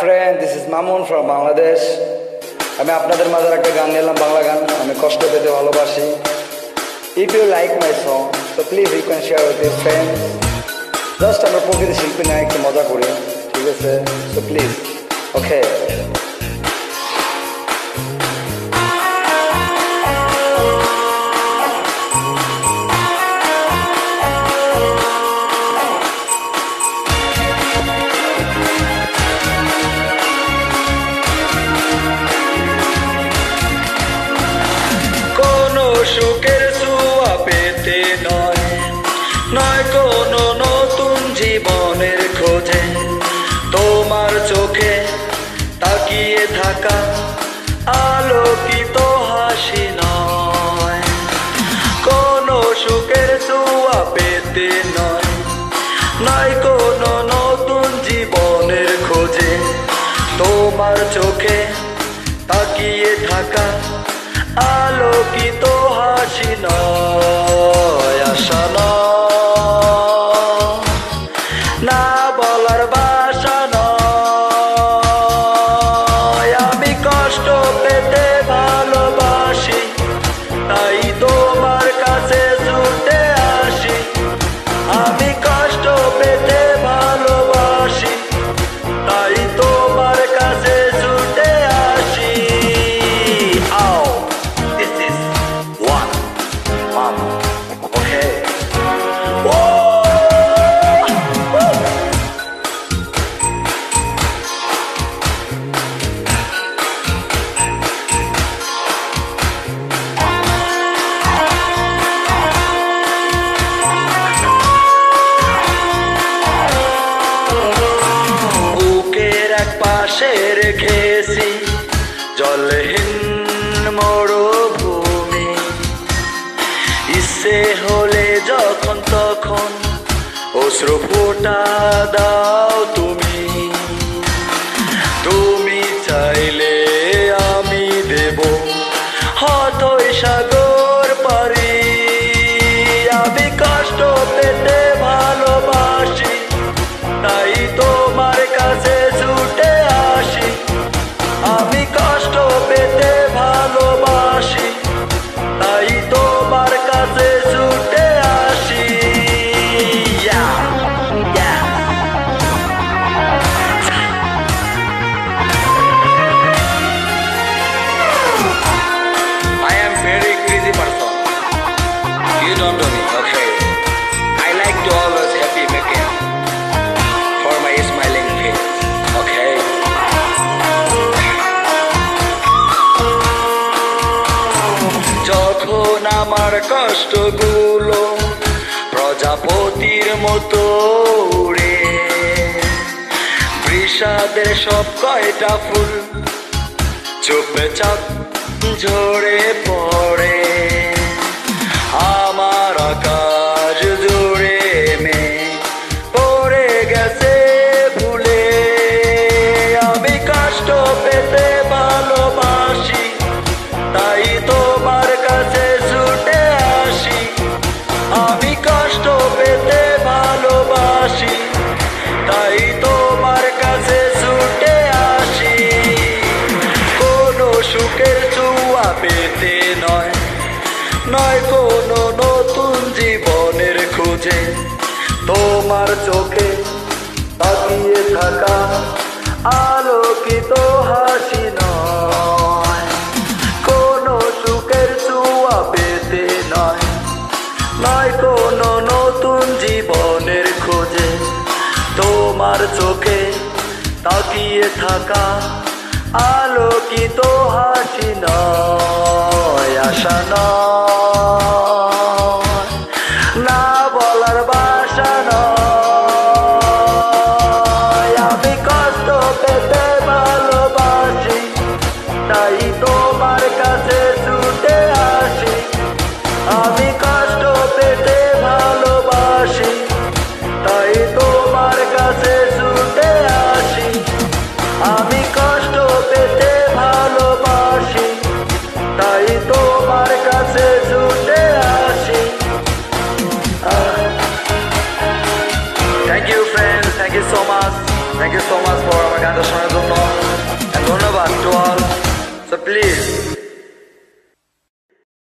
Friend, this is Mamun from Bangladesh. আমি আপনাদের মাঝে একটা গান নিলাম, বাংলা গান। আমি কষ্ট পেতে ভালোবাসি। If you like my song, so please you can share with your friends. Just আমরা প্রকৃতি শিল্পী নিয়ে একটু মজা করি, ঠিক আছে? So please, okay. সুখের ছোঁয়া পেতে নয়, নয় কোনো নতুন জীবনের খোঁজে, তোমার চোখে তাকিয়ে থাকা আলোকিত হাসি নয়। কোনো সুখের ছোঁয়া পেতে নয়, নয় কোনো নতুন জীবনের খোঁজে, তোমার চোখে তাকিয়ে থাকা আলোকিত হাসি নয়, আশা নয়, না বলার ভাষা নয়। আমি কষ্ট পেতে ভালোবাসি, তাই তোমার কাছে ছুটে আসি। আমি কষ্ট পেতে ভালোবাসি, তাই তোমার কাছে ছুটে আসি। পাশে রেখেছি জলহীন মরুভূমি, ইচ্ছে হলে যখন তখন অশ্রু ফোঁটা দাও তুমি। তুমি চাইলে আমি দেব হতই সাগর পারি। আমি কষ্ট পেতে ভালোবাসি, তাই তোমার কাছে ছুটে আসি। আমি কষ্ট পেতে ভালোবাসি, তাই তোমার কাছে ছুটে আসি। I am very crazy person. You don't know me, okay? I like to always happy making for my smiling face, okay? যখন আমার কষ্টগুলো প্রজাপতির মতো উড়ে, বিষাদের সব কয়টা ফুল চুপচাপ ঝরে পড়ে, আমার আকাশ জুড়ে মেঘ পড়ে গেছে ভুলে। আমি কষ্ট পেতে ভালোবাসি, তাই তোমার কাছে ছুটে আসি। আমি কষ্ট পেতে ভালোবাসি, তাই তোমার কাছে ছুটে আসি। কোনো সুখের ছোঁয়া পেতে নয়, নয় কোনো নতুন জীবনের খোঁজে, তোমার চোখে তাকিয়ে থাকা আলোকিত হাসি নয়। কোনো সুখের ছোঁয়া পেতে নয়, নয় কোনো নতুন জীবনের খোঁজে, তোমার চোখে তাকিয়ে থাকা আলোকিত হাসি নয়, আশা নয়, না বলার ভাষা নয়। আমি কষ্ট পেতে ভালোবাসি, তাই তোমার কাছে ছুটে আসি। আমি কষ্ট পেতে ভালোবাসি, তাই তোমার কাছে ছুটে আসি। আমি কষ্ট পেতে ভালোবাসি, তাই তোমার কাছে ছুটে please